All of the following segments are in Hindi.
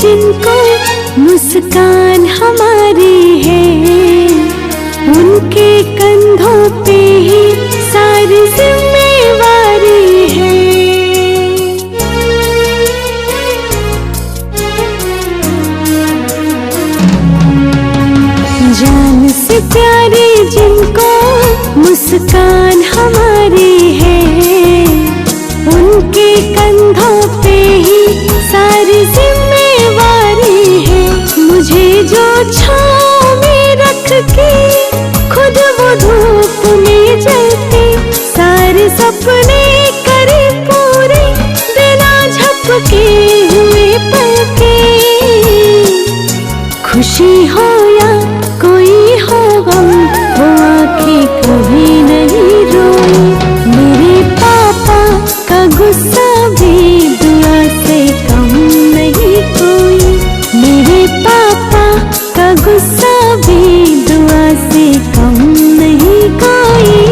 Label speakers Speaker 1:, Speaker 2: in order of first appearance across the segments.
Speaker 1: जिनको मुस्कान हमारी है, उनके कंधों पे ही सारी जिम्मेवारी है। जान से प्यारे जिनको मुस्कान हमारी है, उनके कंधों पे ही सारी जिम्मेवारी है। मुझे जो छाँव में रख के खुद वो धूप में जलते, सारे सपने करे पूरे बिना झपके हुए पल के। खुशी हो या कोई हो गम, वो आँखें कभी नहीं रोई। मेरे पापा का गुस्सा भी दुआ से कम नहीं कोई। मेरे पापा का गुस्सा भी दुआ से कम नहीं कोई।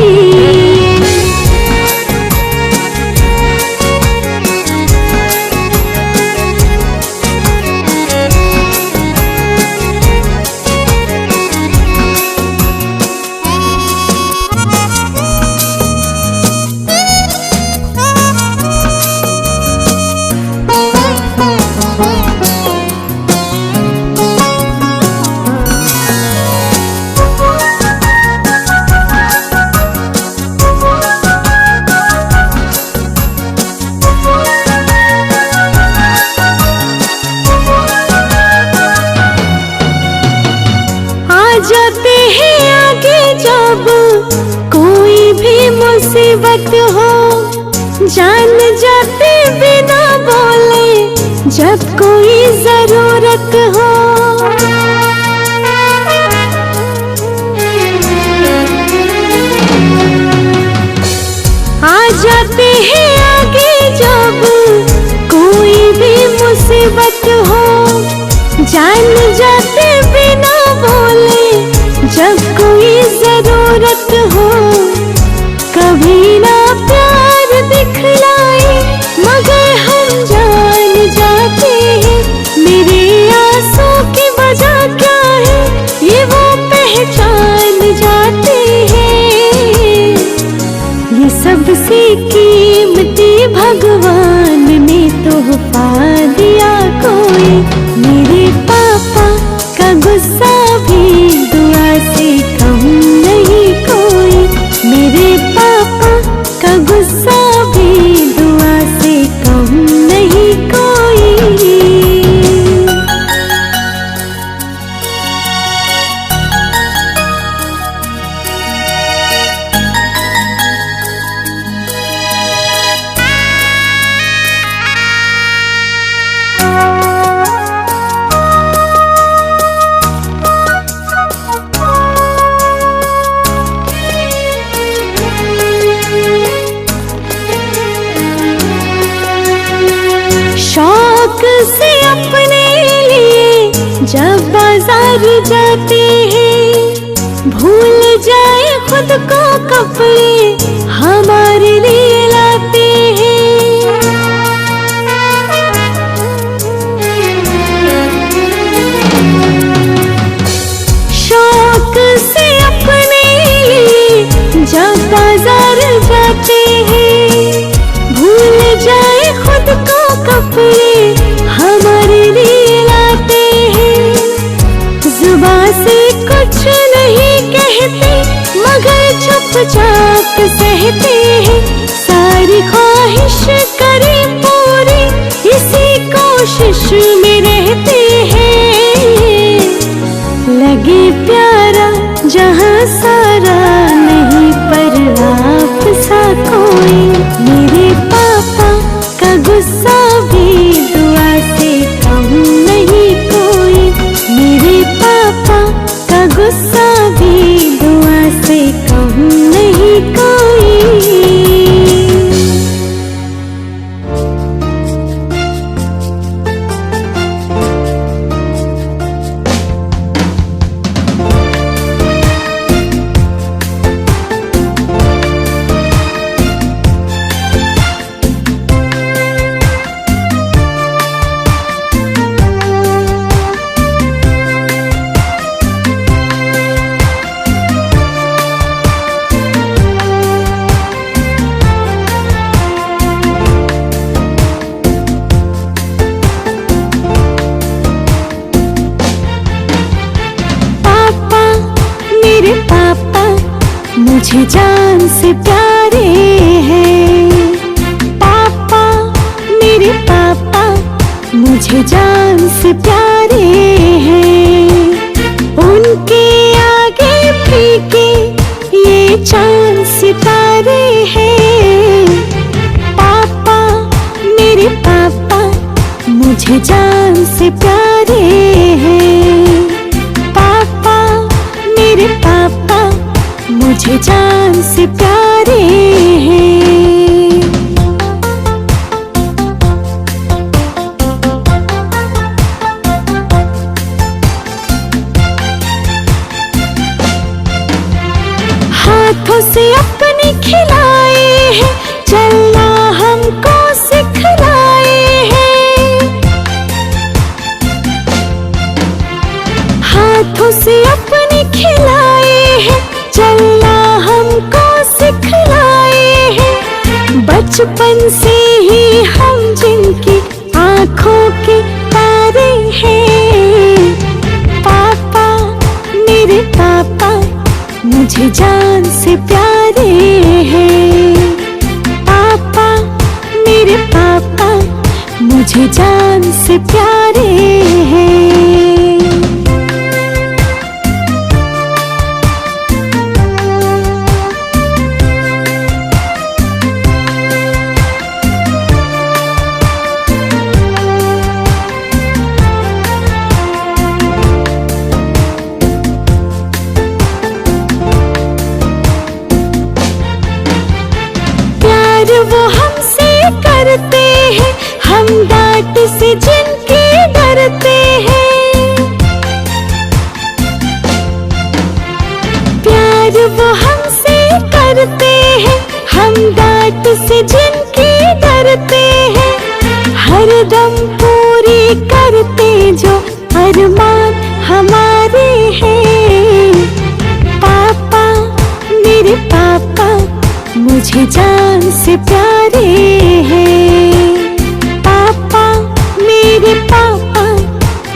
Speaker 1: जाते हैं आगे जब कोई भी मुसीबत हो, जान जाते बिना बोले जब कोई जरूरत हो। आ जाते हैं आगे जब कोई भी मुसीबत हो, जान जाते बिना बोले जब कोई जरूरत हो। कभी ना प्यार दिखलाए मगर हम जान जाते हैं, मेरे आंसू की वजह क्या है ये वो पहचान जाते हैं। ये सबसे कीमती भगवान ने तोहफा दिया कोई। मेरे पापा का गुस्सा भी दुआ से कम नहीं कोई। मेरे पापा का गुस्सा भी दुआ से कम नहीं कोई। शौक से अपने लिए जब बाजार जाते हैं, भूल जाए खुद को कपड़े हमारे लिए लाते हैं। शौक से अपने लिए जब बाजार जाते हैं, भूल जाए खुद को कपड़े हमारे लिए लाते हैं। जुबां से कुछ नहीं कहते मगर चुपचाप सहते हैं। सारी ख्वाहिश करे पूरी इसी कोशिश में रहते हैं। लगे प्यारा जहां सारा नहीं पर आप सा कोई। मेरे पापा का गुस्सा भी दुआ से कम नहीं कोई। मेरे पापा का गुस्सा भी दुआ से कम नहीं कोई। मुझे जान से प्यारे हैं। पापा, मेरे पापा मुझे जान से प्यारे हैं। उनके आगे फीके ये चांद सितारे हैं। पापा, मेरे पापा मुझे जान से प्यारे हैं। पापा, मेरे पापा मुझे जान से प्यारे हैं। हाथों से अपने खिलाए हैं, चलना हमको सिखलाए हैं। हाथों से अपने खिलाए हैं, चलना हमको सिखलाए हैं। बचपन से ही हम जिनकी आंखों के तारे हैं। पापा, मेरे पापा मुझे जान से प्यारे हैं। पापा, मेरे पापा मुझे जान से प्यारे हैं। वो हमसे करते हैं, हम डांट से जिनके डरते हैं। प्यार वो हमसे करते हैं, हम डांट से जिनके डरते हैं। हर दम पूरी करते जो अरमान हमारे हैं। पापा, मेरे पापा मुझे जान से प्यारे हैं। पापा, मेरे पापा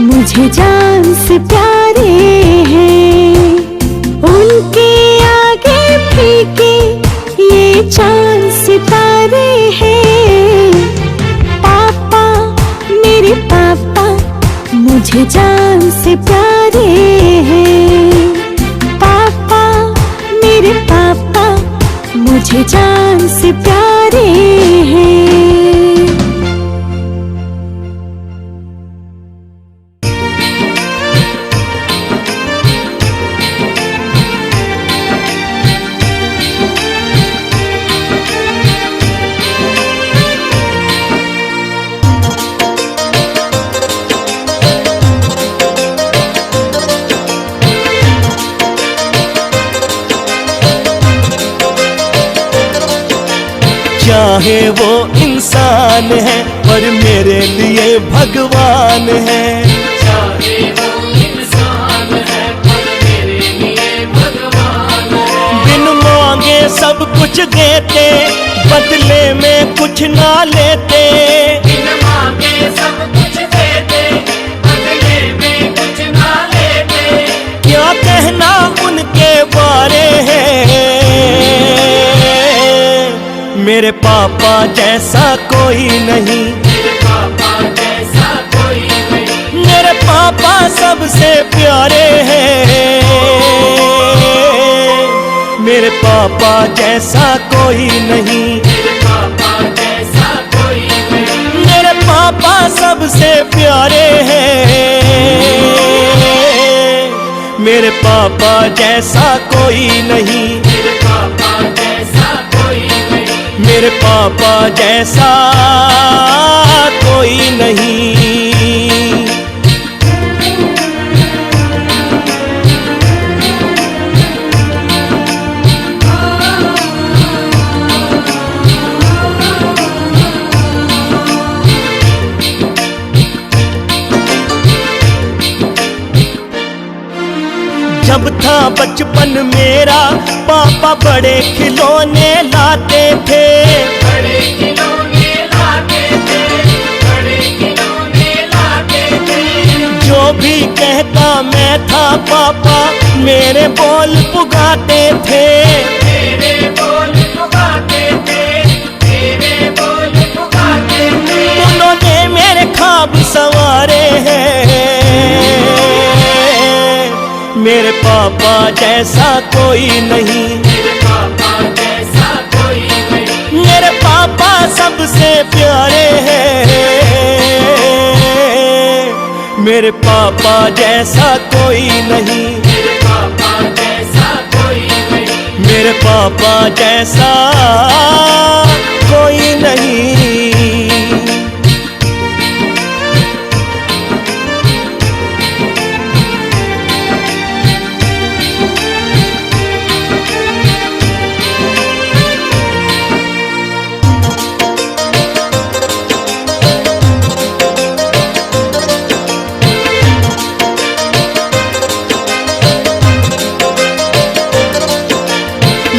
Speaker 1: मुझे जान से प्यारे हैं। उनके आगे फीके ये चांद सितारे हैं। पापा, मेरे पापा मुझे जान से प्यारे हैं। पापा, मेरे पापा मुझे जान से प्यारे हैं।
Speaker 2: चाहे वो इंसान है पर मेरे लिए भगवान है।
Speaker 3: चाहे वो इंसान है पर मेरे लिए भगवान है।
Speaker 2: बिन मांगे सब कुछ देते, बदले में कुछ ना लेते।
Speaker 3: बिन मांगे सब कुछ देते, बदले में कुछ ना लेते।
Speaker 2: क्या कहना उनके बारे है, मेरे पापा जैसा कोई नहीं।
Speaker 3: मेरे पापा जैसा कोई नहीं।
Speaker 2: मेरे पापा सबसे प्यारे हैं। मेरे पापा जैसा कोई नहीं।
Speaker 3: मेरे पापा जैसा कोई नहीं।
Speaker 2: मेरे पापा सबसे प्यारे हैं। मेरे पापा जैसा कोई नहीं।
Speaker 3: मेरे पापा जैसा कोई नहीं।
Speaker 2: मेरे पापा जैसा कोई नहीं। जब था बचपन मेरा, पापा बड़े खिलौने लाते थे।
Speaker 3: बड़े खिलौने लाते थे, बड़े खिलौने लाते थे।
Speaker 2: जो भी कहता मैं था पापा मेरे बोल पुगाते थे,
Speaker 3: मेरे बोल पुगाते थे, मेरे बोल पुगाते थे।
Speaker 2: उन्होंने मेरे ख्वाब संवारे हैं। मेरे पापा जैसा कोई नहीं,
Speaker 3: मेरे पापा जैसा कोई नहीं।
Speaker 2: मेरे पापा सबसे प्यारे हैं। मेरे पापा जैसा कोई नहीं,
Speaker 3: मेरे पापा जैसा कोई नहीं।
Speaker 2: मेरे पापा जैसा कोई नहीं।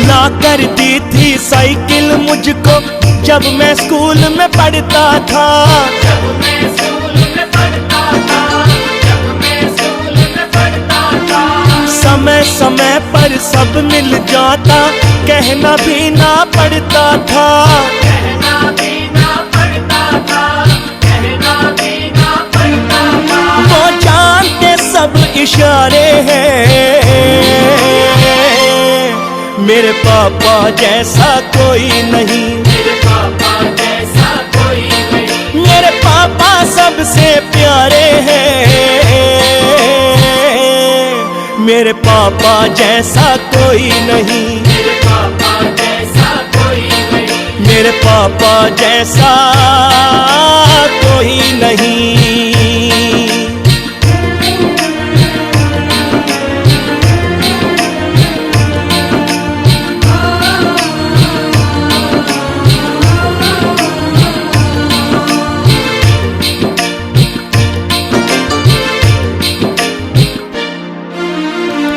Speaker 2: ला कर दी थी साइकिल मुझको जब मैं स्कूल में पढ़ता था।
Speaker 3: जब मैं स्कूल में पढ़ता था, जब मैं स्कूल में पढ़ता था।
Speaker 2: समय समय पर सब मिल जाता, कहना भी ना पड़ता था।
Speaker 3: कहना भी ना पड़ता था, कहना भी ना पड़ता था।
Speaker 2: वो जानते सब इशारे हैं। मेरे पापा जैसा कोई नहीं,
Speaker 3: मेरे पापा जैसा कोई नहीं।
Speaker 2: मेरे पापा सबसे प्यारे हैं। मेरे पापा जैसा कोई नहीं,
Speaker 3: मेरे पापा जैसा कोई नहीं।
Speaker 2: मेरे पापा जैसा कोई नहीं।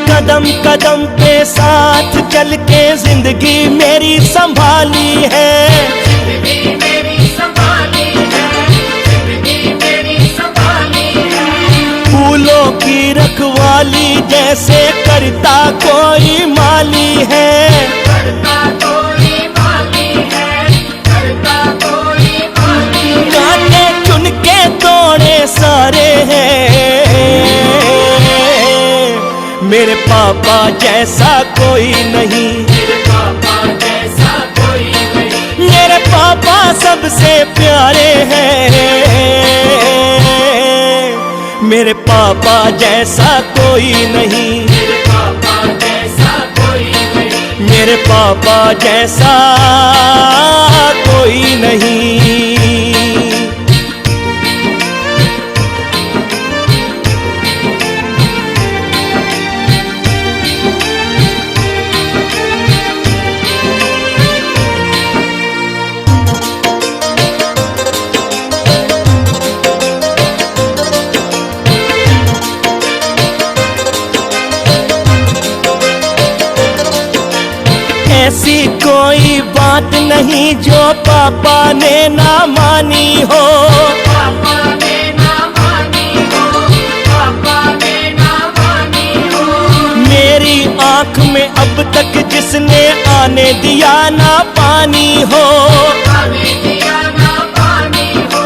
Speaker 2: कदम कदम पे साथ चल के जिंदगी मेरी संभाली है।
Speaker 3: जिंदगी मेरी संभाली है, जिंदगी मेरी संभाली है।
Speaker 2: फूलों की रखवाली जैसे करता कोई माली है।
Speaker 3: करता कोई माली है, करता कोई माली है।
Speaker 2: कांटे चुन के तोड़े सारे हैं। मेरे पापा जैसा कोई नहीं,
Speaker 3: मेरे पापा जैसा कोई नहीं।
Speaker 2: मेरे पापा सबसे प्यारे हैं। मेरे पापा जैसा कोई नहीं,
Speaker 3: मेरे पापा जैसा कोई नहीं।
Speaker 2: मेरे पापा जैसा कोई नहीं। ऐसी कोई बात नहीं जो पापा ने ना मानी हो।
Speaker 3: पापा ने ना मानी हो, पापा ने ना मानी हो।
Speaker 2: मेरी आंख में अब तक जिसने आने दिया ना पानी हो।
Speaker 3: आने दिया ना पानी हो,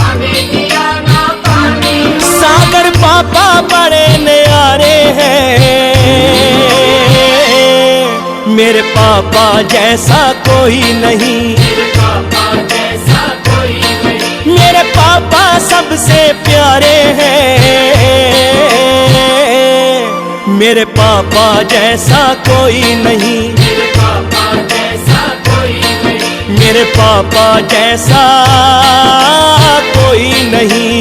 Speaker 3: आने दिया ना पानी हो।
Speaker 2: सागर पापा बड़े न्यारे हैं। मेरे पापा जैसा कोई नहीं,
Speaker 3: मेरे पापा जैसा कोई नहीं।
Speaker 2: मेरे पापा सबसे प्यारे हैं। मेरे पापा जैसा कोई नहीं,
Speaker 3: मेरे पापा जैसा कोई नहीं।
Speaker 2: मेरे पापा जैसा कोई नहीं।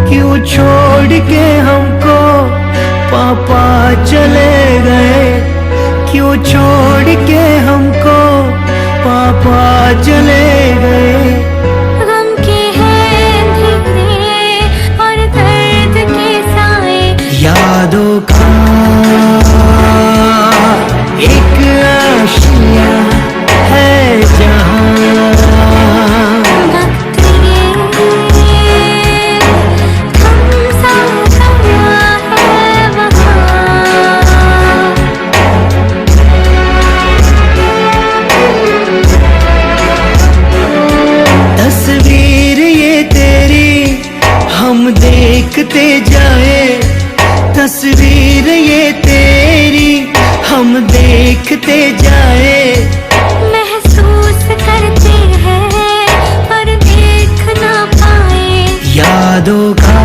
Speaker 2: क्यों छोड़ के हमको पापा चले गए, क्यों छोड़ के हमको पापा चले गए।
Speaker 1: गम के हैं धीरे और दर्द के साए,
Speaker 2: यादों का
Speaker 4: बढ़ते जाए तस्वीर ये तेरी हम देखते जाए।
Speaker 1: महसूस करते हैं पर देख ना पाए,
Speaker 4: यादों का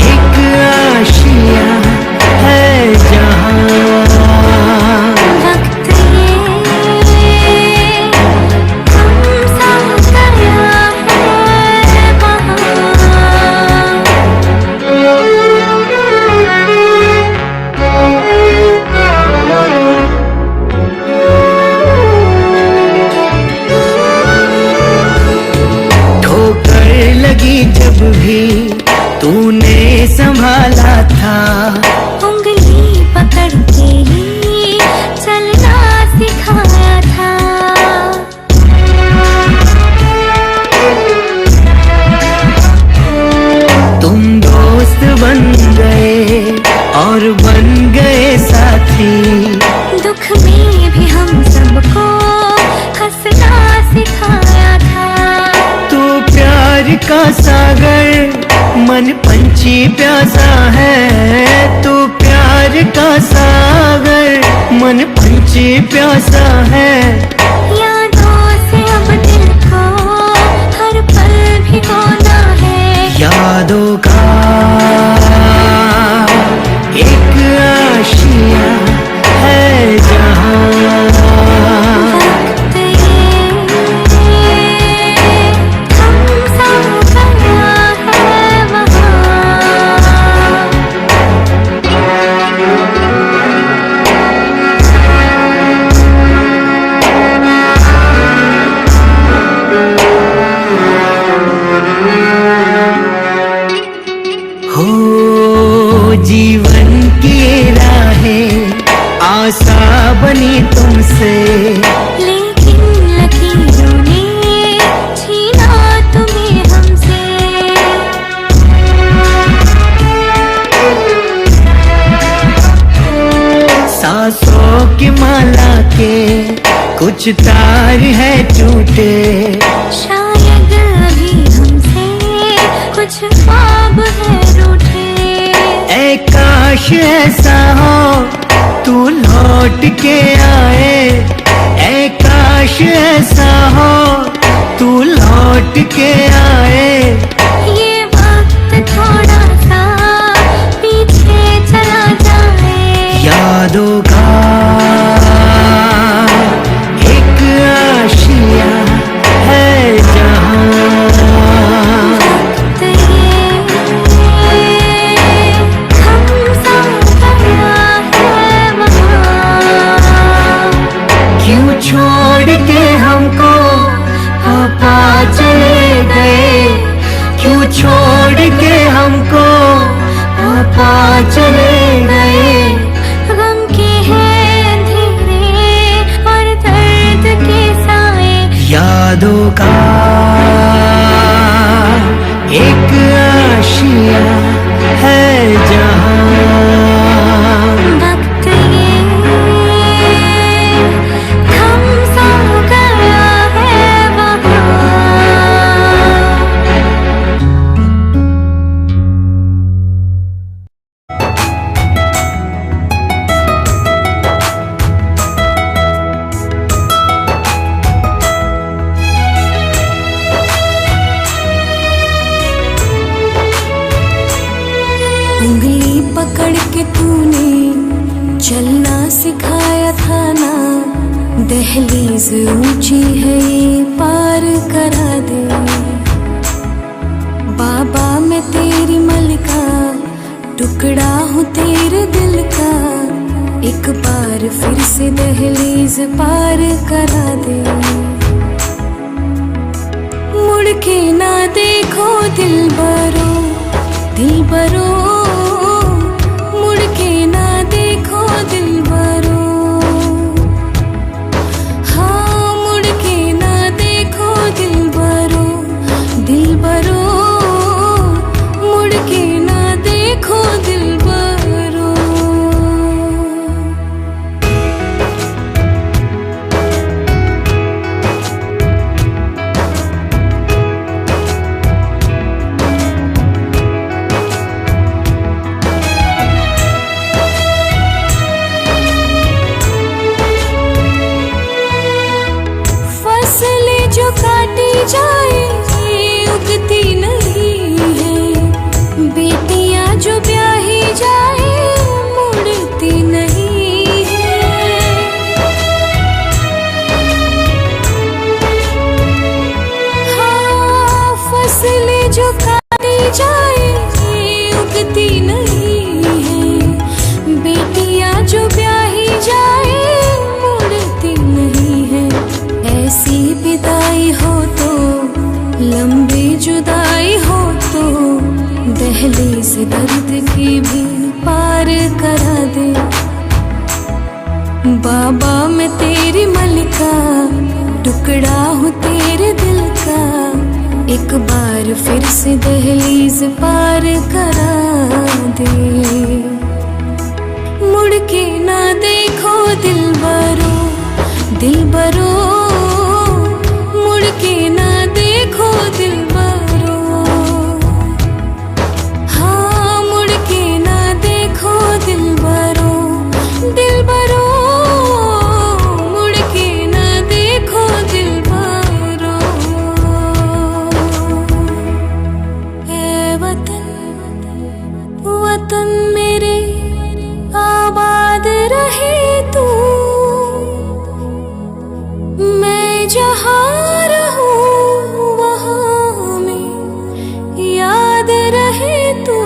Speaker 4: एक आशिया है जहाँ।
Speaker 1: वक्त ये हम सा गया है वहाँ।
Speaker 4: ठोकर लगी जब भी तूने संभाला था,
Speaker 1: उंगली पकड़ के ही चलना सिखाया था।
Speaker 4: तुम दोस्त बन गए और बन गए साथी।
Speaker 1: दुख में भी हम सबको हंसना सिखाया था।
Speaker 4: तू प्यार का सागर मन पंछी प्यासा है। तू प्यार का सागर मन पंछी प्यासा है।
Speaker 1: यादों से अब दिल को हर पल भिगोना है।
Speaker 4: यादों का एक आशिया है जहाँ।
Speaker 1: वक्त ये हम सा गया है वहाँ।
Speaker 4: हो जीवन की राहें आशा बनी तुमसे,
Speaker 1: लेकिन लकीरों ने छीना तुम्हें हमसे।
Speaker 4: सांसों की माला के कुछ तार है टूटे।
Speaker 1: शायद अभी हमसे कुछ ख्वाब है रूठे।
Speaker 4: ऐ काश ऐसा हो तू लौट के आए। ऐ काश ऐसा हो तू लौट के आए।
Speaker 1: ये वक्त थोड़ा सा पीछे चला जाए।
Speaker 4: यादों का एक आशिया है जहाँ।
Speaker 1: वक्त ये हम सा गया है वहाँ।
Speaker 4: क्यों छोड़ के हमको पापा चले गए। क्यों छोड़ के हमको पापा चले गए।
Speaker 1: गम के हैं अंधेरे और दर्द के साए।
Speaker 4: यादों का एक आशिया है जहाँ।
Speaker 1: वक्त ये हम सा गया है वहाँ। उंगली पकड़ के तूने चलना सिखाया था ना। दहलीज ऊंची है ये पार करा दे। बाबा मैं तेरी मलका टुकड़ा हूँ तेरे दिल का। एक बार फिर से दहलीज पार करा दे। मुड़ के ना देखो दिल बरो, दिल बरो। मुड़ के ना देखो दिल बरो। हाँ मुड़ के ना देखो दिल बरो, दिल बरो। मुड़ के ना देखो दिल बरो। दहलीज दर्द की भी पार करा दे। बाबा मैं तेरी मलिका, टुकड़ा हूँ तेरे दिल का, एक बार फिर से दहलीज पार करा दे। मुड़ के ना देखो दिलबरो, दिलबरो, मुड़ के ना देखो दिलबरो। हाँ मुड़ के ना देखो दिलबरो, दिलबरो, मुड़ के ना देखो दिलबरो। ऐ वतन, वतन मेरे आबाद रहे तू, मैं जहाँ रहूं वहाँ में याद रहे तू।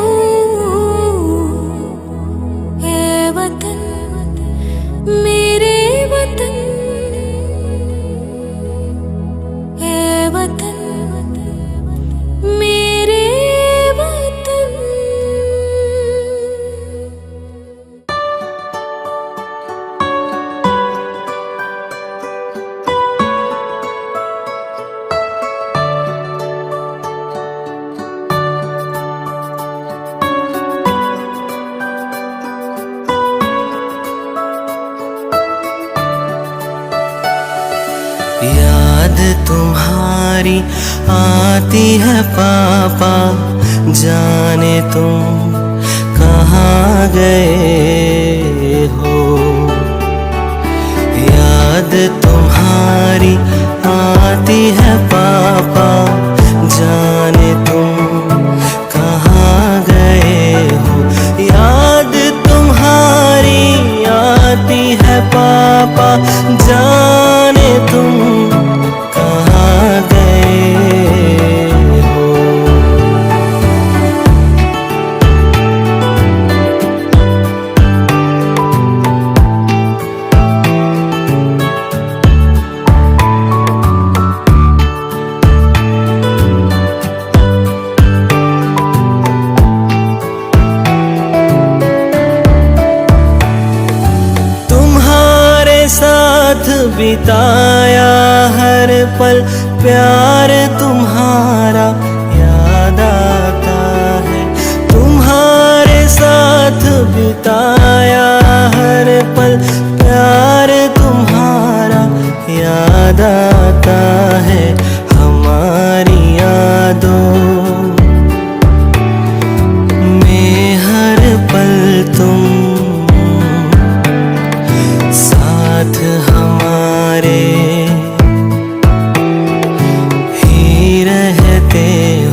Speaker 1: ऐ वतन मेरे वतन, ऐ वतन मेरे वतन।
Speaker 4: याद तुम्हारी आती है पापा, जाने तुम कहाँ गए हो। याद तुम्हारी आती है पापा, जाने तुम कहाँ गए हो। याद तुम्हारी आती है पापा, जाने तुम कहाँ गए हो। साथ बिताया हर पल, प्यार तुम्हारा याद आता है। तुम्हारे साथ बिताया हर पल, प्यार तुम्हारा याद आता है। हमारी यादों में हर पल तुम साथ हमारे ही रहते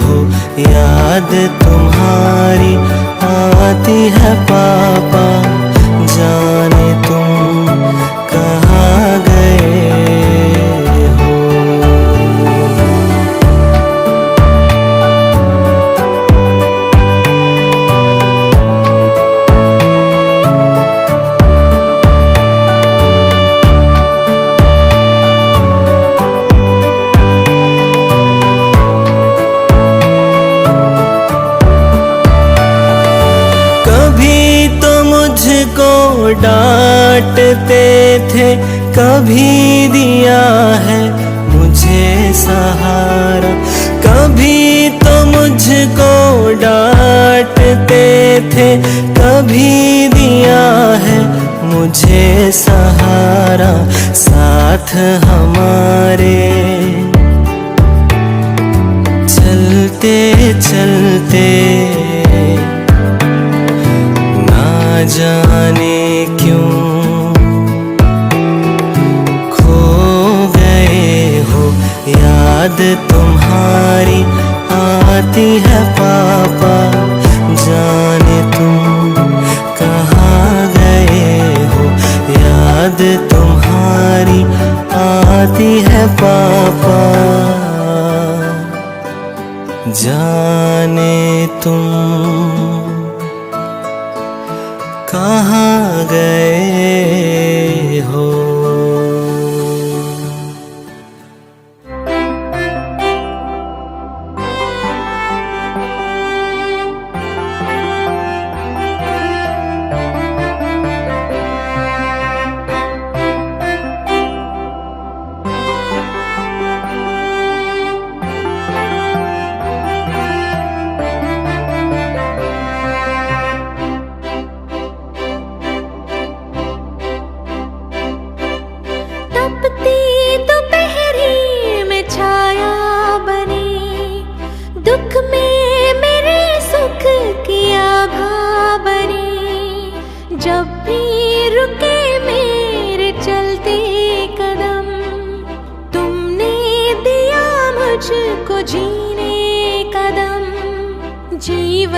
Speaker 4: हो। याद तुम्हारी आती है पापा, जाने तुम कहाँ गए हो। मुझको डांटते थे, कभी दिया है मुझे सहारा। कभी तो मुझको डांटते थे, कभी दिया है मुझे सहारा। साथ हमारे चलते चलते जाने क्यों खो गए हो। याद तुम्हारी आती है पापा, जाने तुम कहाँ गए हो। याद तुम्हारी आती है पापा, जाने तुम कहाँ गए हो।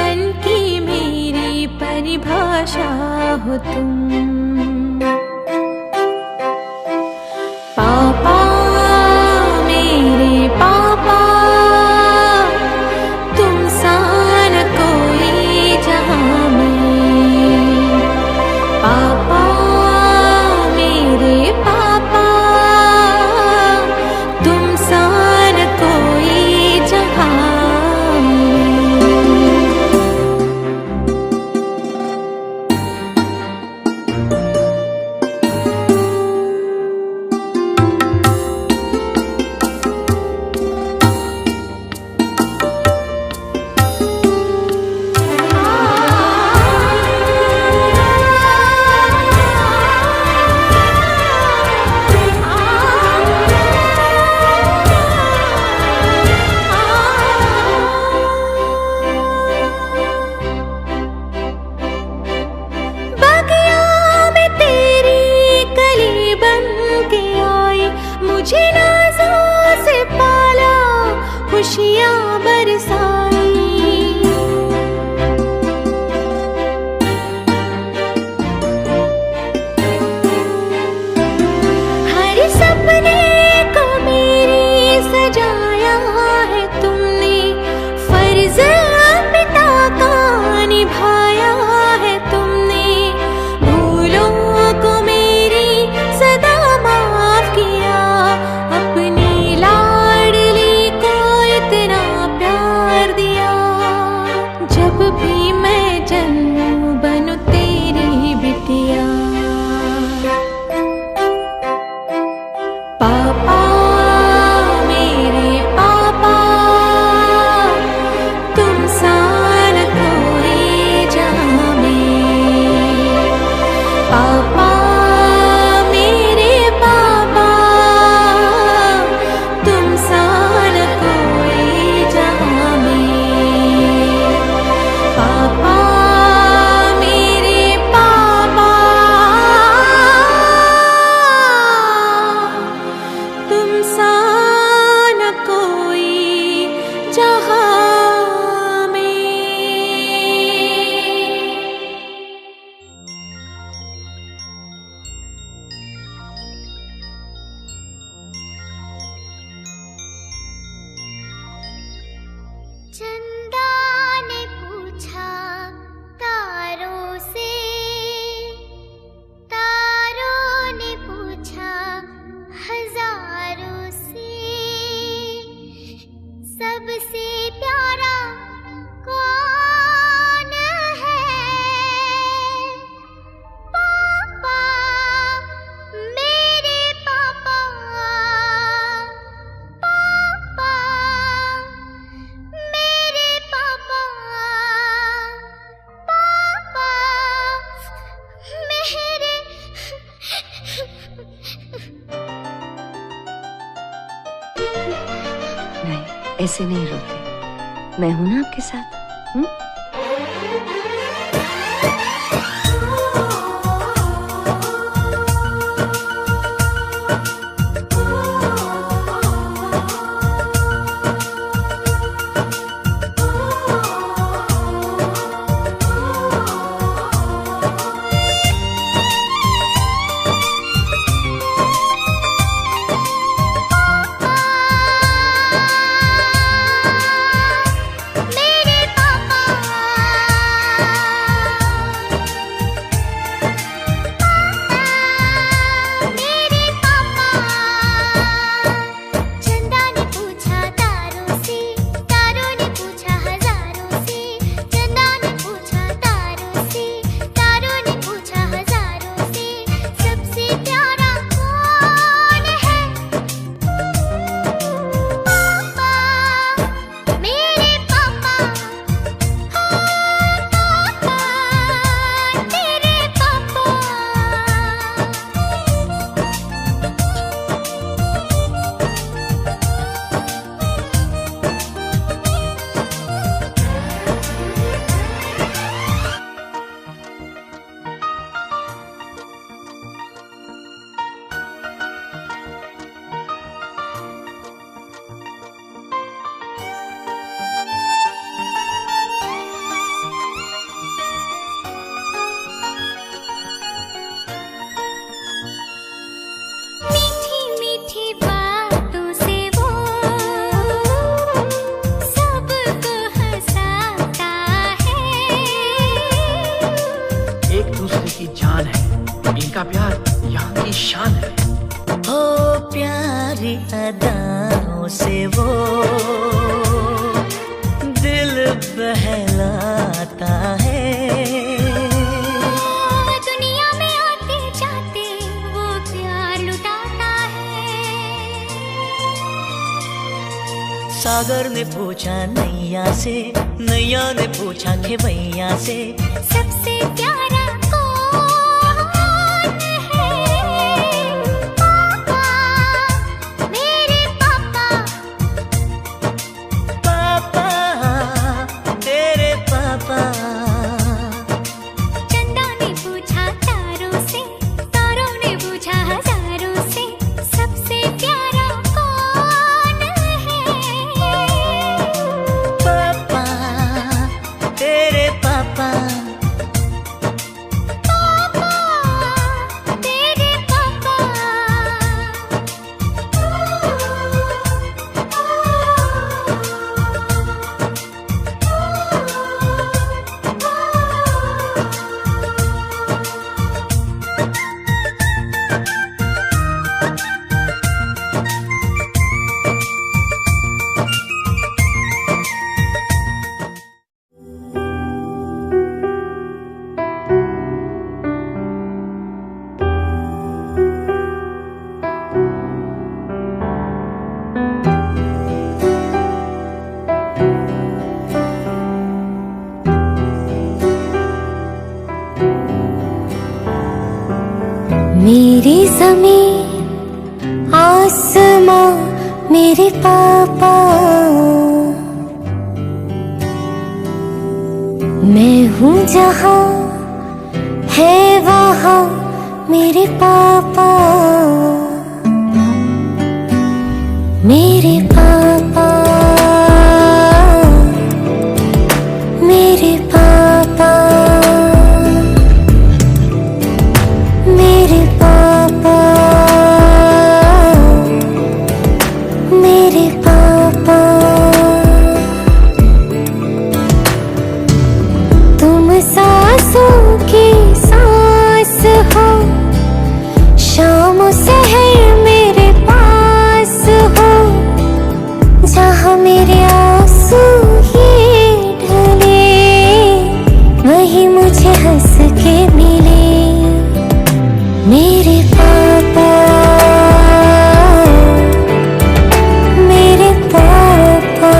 Speaker 1: जीवन की मेरी परिभाषा हो तुम। पापा मेरे पापा, तुम सा न कोई जहां में। पापा मेरे पापा, तुम सा न कोई जहां में। मुझे नाज़ों से पाला, खुशियाँ बरसाई। हर सपने को मेरे सजाया है तुमने, फर्ज पिता का निभाया है तुमने। भूलों को मेरी सदा माफ किया, अपनी लाडली को इतना प्यार दिया। जब भी मैं जन्मूं बनूं तेरी बिटिया। पापा मेरे पापा, तुम सा न कोई जहां में। पापा मेरे पापा, तुम सा न कोई जहां में। पापा मेरे पापा, तुम सा न कोई जहां में।
Speaker 5: चंदा ने पूछा तारों से, तारों ने पूछा हजारों से, सबसे प्यारा कौन है? पापा मेरे पापा, पापा मेरे पापा, पापा मेरे।
Speaker 6: नहीं, ऐसे नहीं रोते। मैं हूं ना आपके साथ।
Speaker 5: मेरे पापा
Speaker 3: का प्यार यहाँ की शान है।
Speaker 4: हो प्यारी अदाओं से वो दिल बहलाता है।
Speaker 5: दुनिया में आते जाते वो प्यार लुटाता है।
Speaker 4: सागर ने पूछा नैया से, नैया ने पूछा खेवैया से,
Speaker 5: सबसे प्यारा कौन है? पापा, मेरे पापा।
Speaker 4: पापा तेरे पापा।
Speaker 5: चंदा ने पूछा तारों से, तारों ने पूछा हजारों से, सबसे प्यारा कौन है?
Speaker 4: पापा तेरे पापा।
Speaker 5: पापा, तेरे पापा। मेरी ज़मीन आसमां मेरे पापा, मैं हूँ जहाँ है वहाँ मेरे पापा। मेरे पापा, मेरे पापा, मेरे पापा, मेरे पापा। तुम सांसों की सांस हो, शाम सहर मेरे पास हो, जहाँ मेरे आंसू ही ढले, वही मुझे हंस के मिले। मेरे पापा, मेरे पापा।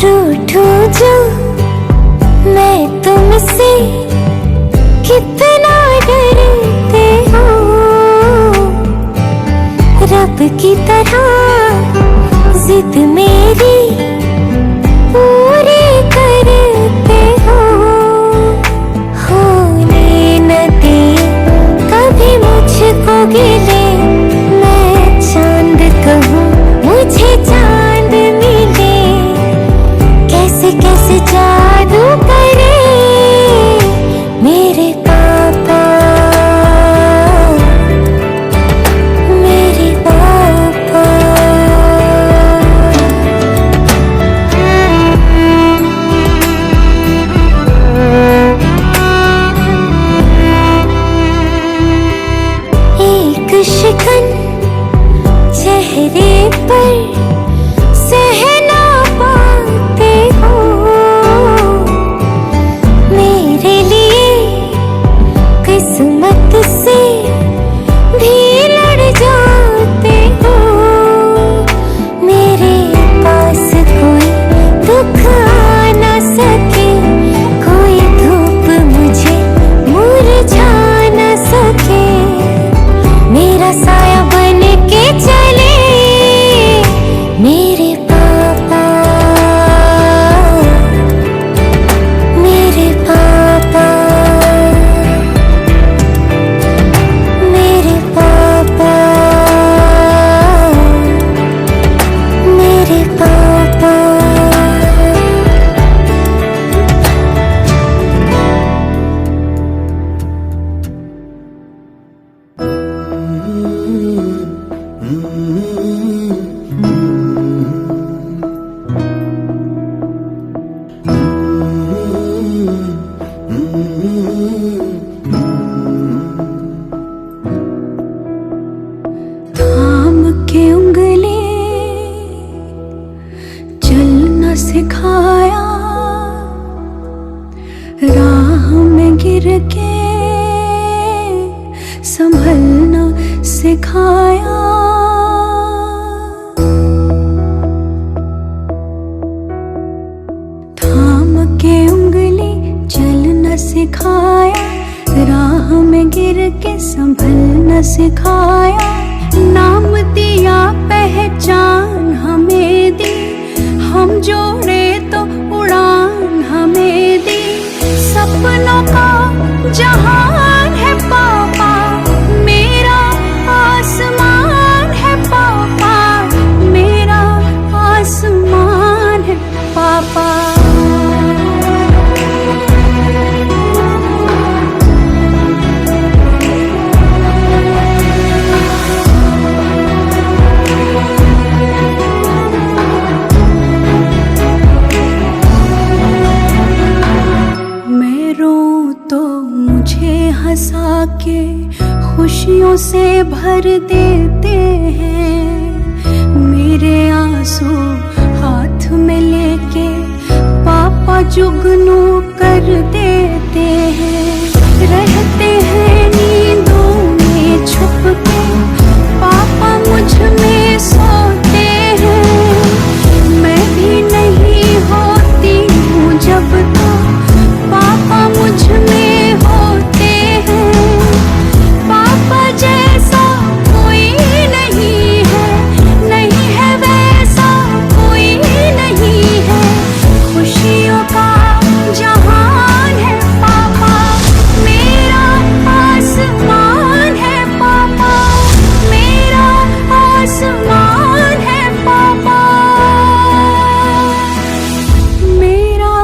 Speaker 5: रूठूं जो मैं तुमसे, कितना डरते हो, रब की तरह जिद मेरी पूरी करते हो। होने न दे कभी मुझको गिले, मैं चांद कहूँ मुझे चांद मिले। कैसे कैसे जादू करे मेरे पापा, मेरे पापा। एक शिकन चेहरे पर सह ना पाते हो, मेरे लिए किस्मत से भी लड़ जाते हो। मेरे पास कोई दुख आ ना सके, कोई धूप मुझे मुरझा ना सके, मेरा साया बन के चले मेरे पापा, मेरे पापा।
Speaker 1: संभलना सिखाया। थाम के उंगली चलना सिखाया, राह में गिर के संभलना सिखाया। नाम दिया पहचान हमें दी, हम जोड़े तो उड़ान हमें दी। सपनों का जहान है पापा, मेरा आसमान है पापा, मेरा आसमान है पापा। हंसा के खुशियों से भर देते हैं, मेरे आंसू हाथ में लेके पापा जुगनू कर देते हैं। रहते हैं नींदों में छुप के, पापा मुझ में सोते हैं। मैं भी नहीं होती हूँ जब तो पापा मुझ में होते हैं। पापा जैसा कोई नहीं है, नहीं है वैसा कोई नहीं है। खुशियों का जहान है पापा, मेरा आसमान है पापा, मेरा आसमान है पापा, मेरा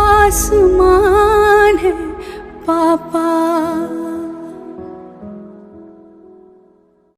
Speaker 1: आसमान है पापा।